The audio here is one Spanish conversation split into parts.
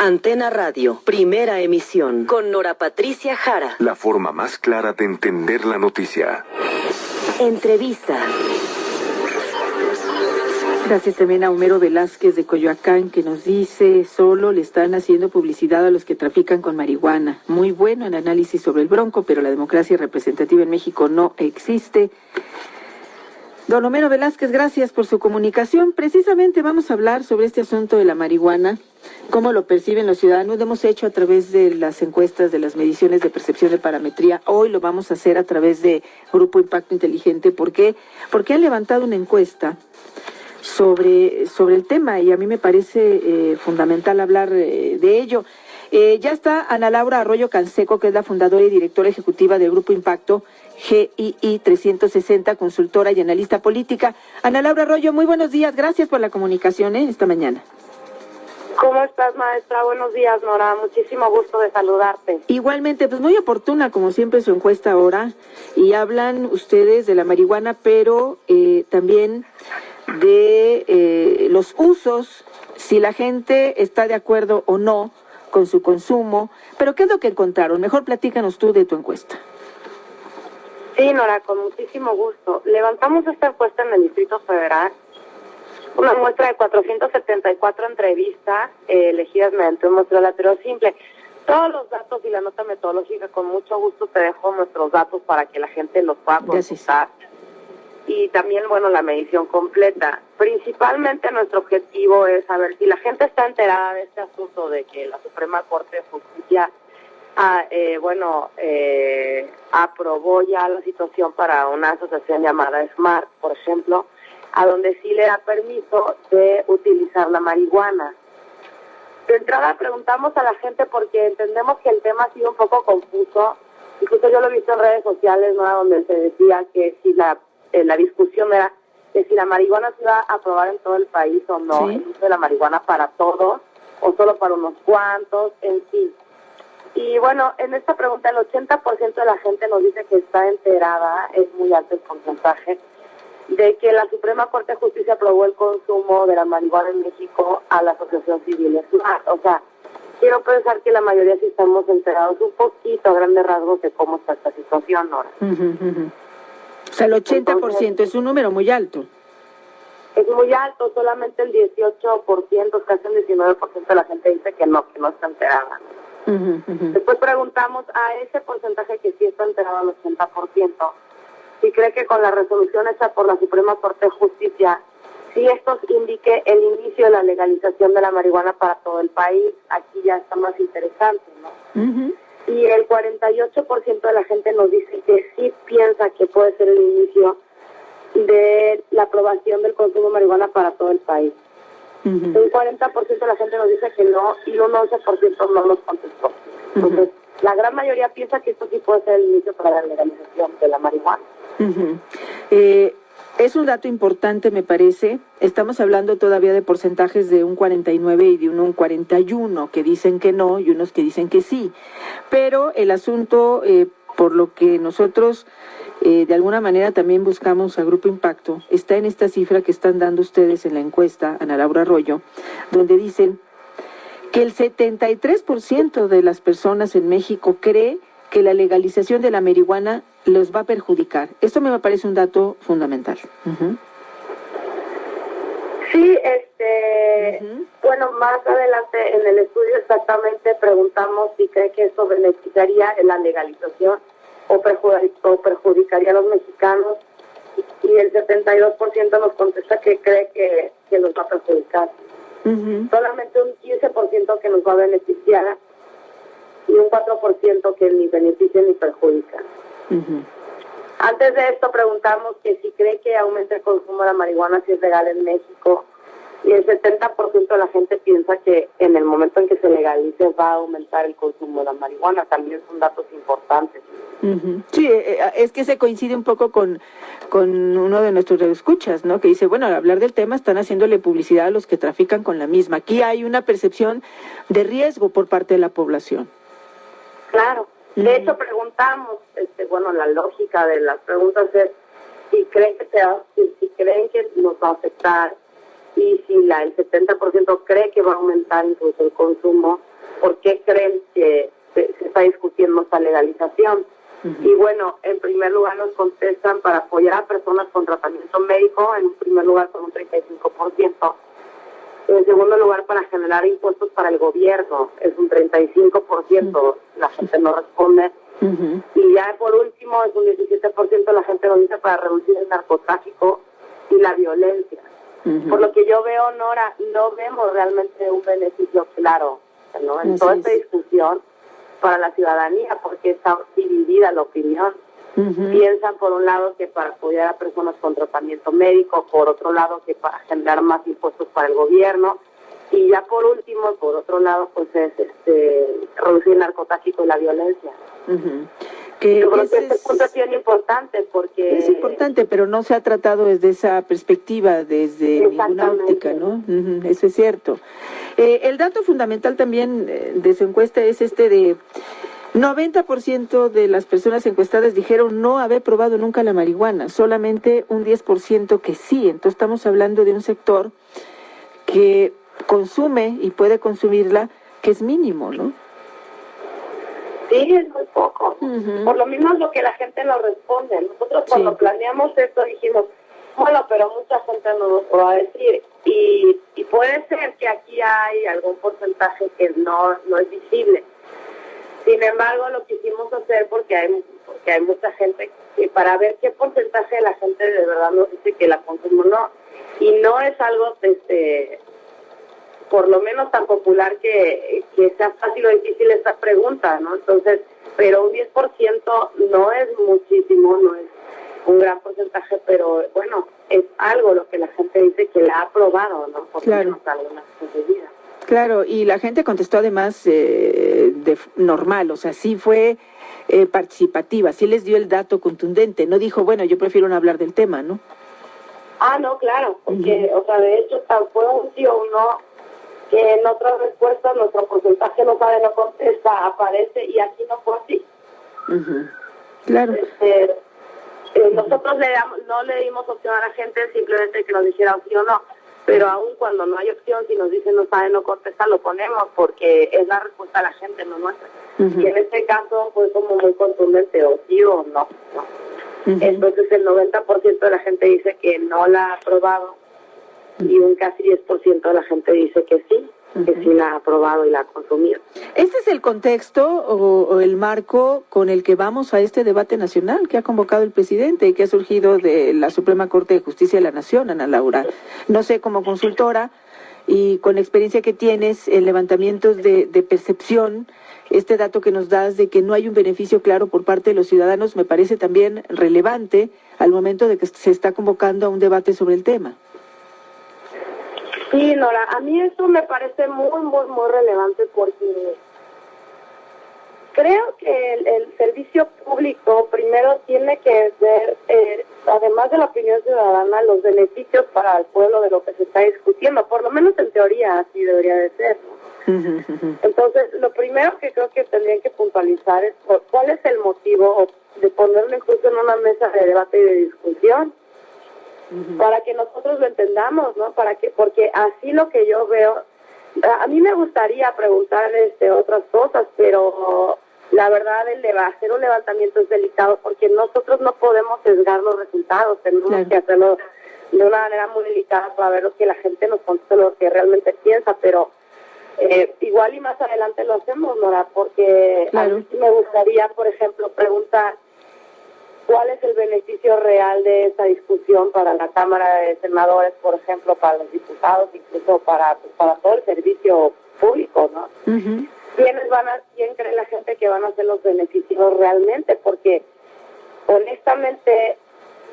Antena Radio, primera emisión, con Nora Patricia Jara. La forma más clara de entender la noticia. Entrevista. Gracias también a Homero Velázquez de Coyoacán, que nos dice: solo le están haciendo publicidad a los que trafican con marihuana. Muy bueno el análisis sobre el Bronco, pero la democracia representativa en México no existe. Don Homero Velázquez, gracias por su comunicación. Precisamente vamos a hablar sobre este asunto de la marihuana, cómo lo perciben los ciudadanos. Lo hemos hecho a través de las encuestas, de las mediciones de percepción de parametría. Hoy lo vamos a hacer a través de Grupo Impacto Inteligente. ¿Por qué? Porque han levantado una encuesta sobre el tema, y a mí me parece fundamental hablar de ello. Ya está Ana Laura Arroyo Canseco, que es la fundadora y directora ejecutiva del Grupo Impacto GII 360, consultora y analista política. Ana Laura Arroyo, muy buenos días, gracias por la comunicación esta mañana. ¿Cómo estás, maestra? Buenos días, Nora, muchísimo gusto de saludarte. Igualmente, pues muy oportuna, como siempre, su encuesta ahora, y hablan ustedes de la marihuana, pero también de los usos, si la gente está de acuerdo o no con su consumo. Pero ¿qué es lo que encontraron? Mejor platícanos tú de tu encuesta. Sí, Nora, con muchísimo gusto. Levantamos esta encuesta en el Distrito Federal, una muestra de 474 entrevistas elegidas mediante un muestreo aleatorio simple. Todos los datos y la nota metodológica, con mucho gusto te dejo nuestros datos para que la gente los pueda consultar. Y también, bueno, la medición completa. Principalmente nuestro objetivo es saber si la gente está enterada de este asunto de que la Suprema Corte de Justicia aprobó ya la situación para una asociación llamada SMART, por ejemplo, a donde sí le da permiso de utilizar la marihuana. De entrada preguntamos a la gente porque entendemos que el tema ha sido un poco confuso. Incluso yo lo he visto en redes sociales, ¿no?, donde se decía que si la discusión era que si la marihuana se iba a aprobar en todo el país o no, sí, el uso de la marihuana para todos o solo para unos cuantos, en fin. Y bueno, en esta pregunta el 80% de la gente nos dice que está enterada, es muy alto el porcentaje, de que la Suprema Corte de Justicia aprobó el consumo de la marihuana en México a la Asociación Civil SMART. O sea, quiero pensar que la mayoría sí estamos enterados un poquito a grandes rasgos de cómo está esta situación ahora. O sea, el 80% entonces, es un número muy alto. Es muy alto, solamente el 18%, casi el 19% de la gente dice que no está enterada. Después preguntamos a ese porcentaje que sí está enterado, al 80%, si cree que con la resolución hecha por la Suprema Corte de Justicia, si esto indique el inicio de la legalización de la marihuana para todo el país. Aquí ya está más interesante, ¿no? Y el 48% de la gente nos dice que sí piensa que puede ser el inicio de la aprobación del consumo de marihuana para todo el país. Un 40% de la gente nos dice que no, y un 11% no nos contestó. Entonces, la gran mayoría piensa que esto sí puede ser el inicio para la legalización de la marihuana. Es un dato importante, me parece. Estamos hablando todavía de porcentajes de un 49 y de un 41 que dicen que no y unos que dicen que sí. Pero el asunto, por lo que nosotros de alguna manera también buscamos a Grupo Impacto, está en esta cifra que están dando ustedes en la encuesta, Ana Laura Arroyo, donde dicen que el 73% de las personas en México cree que la legalización de la marihuana los va a perjudicar. Esto me parece un dato fundamental. Sí, bueno, más adelante en el estudio exactamente preguntamos si cree que eso beneficiaría en la legalización o perjudicaría a los mexicanos, y el 72% nos contesta que cree que nos va a perjudicar. Solamente un 15% que nos va a beneficiar y un 4% que ni beneficia ni perjudica. Antes de esto preguntamos que si cree que aumenta el consumo de la marihuana si es legal en México, y el 70% de la gente piensa que en el momento en que se legalice va a aumentar el consumo de la marihuana. También son datos importantes. Sí, es que se coincide un poco con uno de nuestros escuchas, ¿no? Que dice, bueno, al hablar del tema están haciéndole publicidad a los que trafican con la misma. Aquí hay una percepción de riesgo por parte de la población. Claro. De hecho, preguntamos, bueno, la lógica de las preguntas es si creen que nos va a afectar, y si el 70% cree que va a aumentar incluso el consumo, creen que se está discutiendo esta legalización. Y bueno, en primer lugar nos contestan para apoyar a personas con tratamiento médico, en primer lugar con un 35%. En segundo lugar, para generar impuestos para el gobierno, es un 35%, la gente no responde. Y ya por último, es un 17% la gente lo dice para reducir el narcotráfico y la violencia. Por lo que yo veo, Nora, no vemos realmente un beneficio claro, ¿no?, en toda esta discusión para la ciudadanía, porque está dividida la opinión. Piensan por un lado que para apoyar a personas con tratamiento médico, por otro lado que para generar más impuestos para el gobierno, y ya por último, por otro lado, pues es reducir el narcotráfico y la violencia. Yo creo que este punto es bien importante porque... Es importante, pero no se ha tratado desde esa perspectiva, desde ninguna óptica, ¿no? Eso es cierto. El dato fundamental también de su encuesta es de 90% de las personas encuestadas dijeron no haber probado nunca la marihuana, solamente un 10% que sí. Entonces estamos hablando de un sector que consume y puede consumirla, que es mínimo, ¿no? Sí, es muy poco. Por lo mismo es lo que la gente nos responde. Nosotros cuando planeamos esto dijimos, bueno, pero mucha gente no nos lo va a decir. Y puede ser que aquí hay algún porcentaje que no es visible. Sin embargo, lo quisimos hacer porque hay mucha gente que para ver qué porcentaje de la gente de verdad nos dice que la consume o no. Y no es algo por lo menos tan popular que sea fácil o difícil esta pregunta, ¿no? Entonces, pero un 10% no es muchísimo, no es un gran porcentaje, pero bueno, es algo lo que la gente dice que la ha probado, ¿no? Por lo menos algunas medidas. Claro, y la gente contestó además normal, o sea, sí fue participativa, sí les dio el dato contundente, no dijo, bueno, yo prefiero no hablar del tema, ¿no? Ah, no, claro, porque, o sea, de hecho, fue un sí o un no, que en otras respuestas nuestro porcentaje no sabe, no contesta, aparece, y aquí no fue así. Claro. Nosotros no le dimos opción a la gente, simplemente que nos dijera sí o no, pero aún cuando no hay opción, si nos dicen no sabe, no contesta, lo ponemos, porque es la respuesta de la gente, no nuestra. Y en este caso fue como muy contundente, o sí o no. Entonces el 90% de la gente dice que no la ha aprobado, y un casi 10% de la gente dice que sí la ha aprobado y la ha consumido. ¿Este es el contexto o el marco con el que vamos a este debate nacional que ha convocado el presidente y que ha surgido de la Suprema Corte de Justicia de la Nación, Ana Laura? No sé, como consultora y con la experiencia que tienes en levantamientos de percepción, este dato que nos das de que no hay un beneficio claro por parte de los ciudadanos me parece también relevante al momento de que se está convocando a un debate sobre el tema. Sí, Nora, a mí eso me parece muy relevante porque creo que el servicio público primero tiene que ver, además de la opinión ciudadana, los beneficios para el pueblo de lo que se está discutiendo, por lo menos en teoría así debería de ser, ¿no? Entonces, lo primero que creo que tendrían que puntualizar es cuál es el motivo de ponerlo incluso en una mesa de debate y de discusión. Para que nosotros lo entendamos, ¿no? Porque así lo que yo veo, a mí me gustaría preguntar otras cosas, pero la verdad hacer un levantamiento es delicado porque nosotros no podemos sesgar los resultados, tenemos que hacerlo de una manera muy delicada para ver lo que la gente nos conteste, lo que realmente piensa, pero igual y más adelante lo hacemos, Nora, porque a mí sí me gustaría, por ejemplo, preguntar ¿cuál es el beneficio real de esta discusión para la Cámara de Senadores, por ejemplo, para los diputados, incluso para todo el servicio público, ¿no? ¿Quién cree la gente que van a ser los beneficios realmente? Porque, honestamente,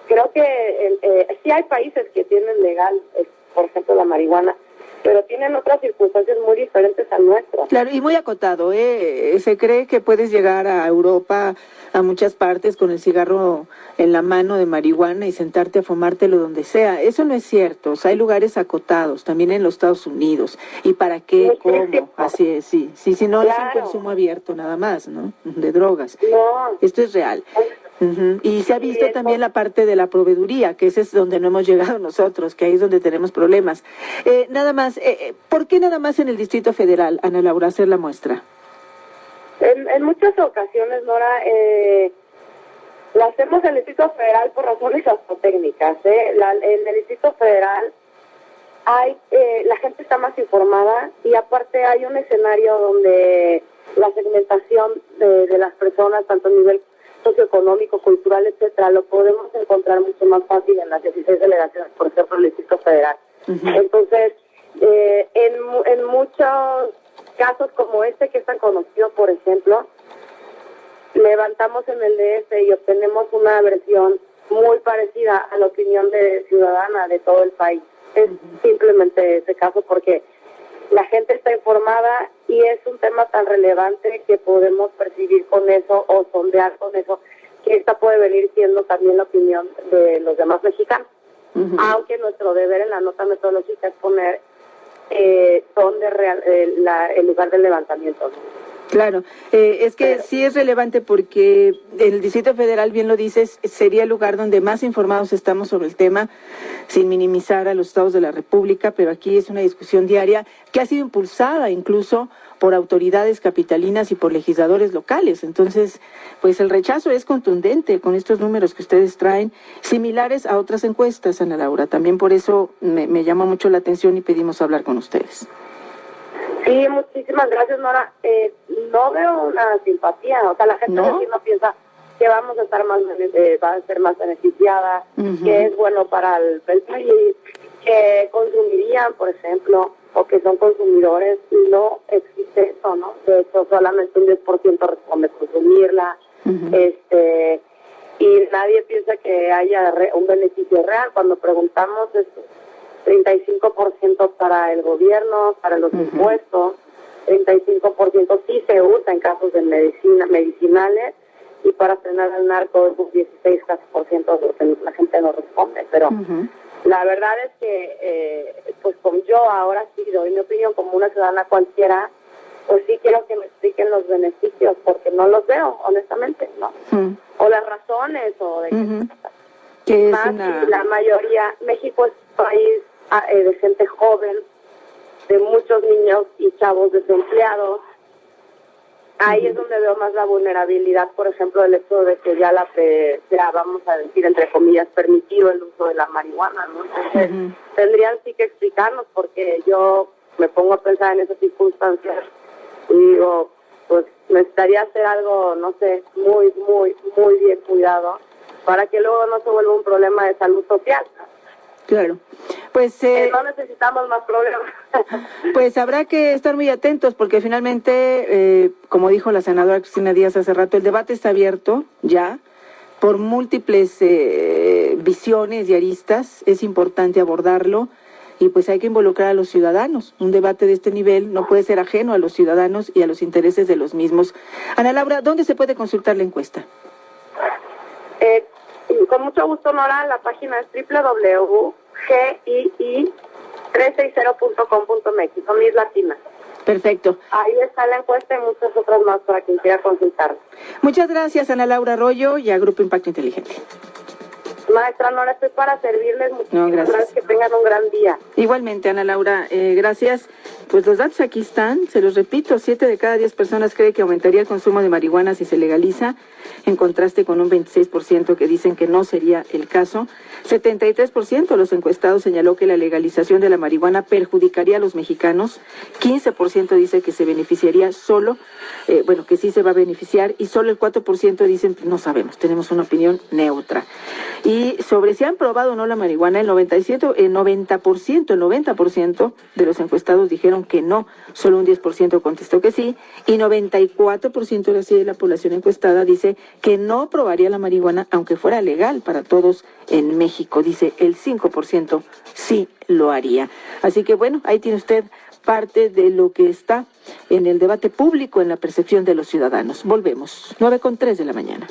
creo que sí hay países que tienen legal, por ejemplo, la marihuana, pero tienen otras circunstancias muy diferentes a nuestras. Claro, y muy acotado, se cree que puedes llegar a Europa, a muchas partes, con el cigarro en la mano de marihuana y sentarte a fumártelo donde sea. Eso no es cierto, o sea, hay lugares acotados, también en los Estados Unidos. ¿Y para qué? ¿Cómo? Así es, sí, no es un consumo abierto nada más, ¿no? De drogas. No. Esto es real. Y se ha visto también la parte de la proveeduría, que ese es donde no hemos llegado nosotros, que ahí es donde tenemos problemas. Nada más, ¿por qué nada más en el Distrito Federal, Ana Laura, hacer la muestra? En muchas ocasiones, Nora, la hacemos en el Distrito Federal por razones técnicas. En el Distrito Federal la gente está más informada y aparte hay un escenario donde la segmentación de las personas, tanto a nivel socioeconómico, cultural, etcétera, lo podemos encontrar mucho más fácil en las 16 delegaciones, por ejemplo, el Distrito Federal. Entonces, en muchos casos como este que es tan conocido, por ejemplo, levantamos en el DF y obtenemos una versión muy parecida a la opinión ciudadana de todo el país. Es simplemente ese caso porque la gente está informada y es un tema tan relevante que podemos percibir con eso o sondear con eso, que esta puede venir siendo también la opinión de los demás mexicanos. Aunque nuestro deber en la nota metodológica es poner dónde el lugar del levantamiento. Claro, es que sí es relevante porque el Distrito Federal, bien lo dices, sería el lugar donde más informados estamos sobre el tema, sin minimizar a los estados de la República, pero aquí es una discusión diaria que ha sido impulsada incluso por autoridades capitalinas y por legisladores locales. Entonces, pues el rechazo es contundente con estos números que ustedes traen, similares a otras encuestas, Ana Laura. También por eso me llama mucho la atención y pedimos hablar con ustedes. Sí, muchísimas gracias, Nora. No veo una simpatía, o sea, la gente no piensa que vamos a estar va a ser más beneficiada, que es bueno para el país, que consumirían, por ejemplo, o que son consumidores. No existe eso, ¿no? De hecho, solamente un 10% responde consumirla, y nadie piensa que haya un beneficio real. Cuando preguntamos esto, 35% para el gobierno, para los impuestos, 35% sí se usa en casos de medicinales, y para frenar al narco es un 16% de lo que la gente no responde. Pero la verdad es que, pues como yo ahora sí doy mi opinión como una ciudadana cualquiera, pues sí quiero que me expliquen los beneficios, porque no los veo, honestamente, ¿no? O las razones, o de que más la mayoría. México es un país de gente joven, de muchos niños y chavos desempleados. Ahí es donde veo más la vulnerabilidad, por ejemplo, del hecho de que ya vamos a decir, entre comillas, permitido el uso de la marihuana, ¿no? Entonces, tendrían sí que explicarnos, porque yo me pongo a pensar en esas circunstancias y digo, pues necesitaría hacer algo, no sé, muy, muy, muy bien cuidado, para que luego no se vuelva un problema de salud social. Claro. Pues no necesitamos más problemas. Pues habrá que estar muy atentos porque finalmente, como dijo la senadora Cristina Díaz hace rato, el debate está abierto ya por múltiples visiones y aristas. Es importante abordarlo y pues hay que involucrar a los ciudadanos. Un debate de este nivel no puede ser ajeno a los ciudadanos y a los intereses de los mismos. Ana Laura, ¿dónde se puede consultar la encuesta? Con mucho gusto, Nora. La página es www.gii360.com.mx. Son mis latinas. Perfecto. Ahí está la encuesta y muchas otras más para quien quiera consultar. Muchas gracias, Ana Laura Arroyo y a Grupo Impacto Inteligente. Maestra Nora, estoy para servirles. Muchísimas gracias. Que tengan un gran día. Igualmente, Ana Laura, gracias. Pues los datos aquí están, se los repito, 7 de cada 10 personas cree que aumentaría el consumo de marihuana si se legaliza, en contraste con un 26% que dicen que no sería el caso. 73% de los encuestados señaló que la legalización de la marihuana perjudicaría a los mexicanos. 15% dice que se beneficiaría solo, que sí se va a beneficiar, y solo el 4% dicen no sabemos, tenemos una opinión neutra. Y sobre si han probado o no la marihuana, el 90% de los encuestados dijeron que no, solo un 10% contestó que sí, y 94% de la población encuestada dice que no probaría la marihuana aunque fuera legal para todos en México. Dice el 5% sí lo haría. Así que bueno, ahí tiene usted parte de lo que está en el debate público, en la percepción de los ciudadanos. Volvemos, 9:03 de la mañana.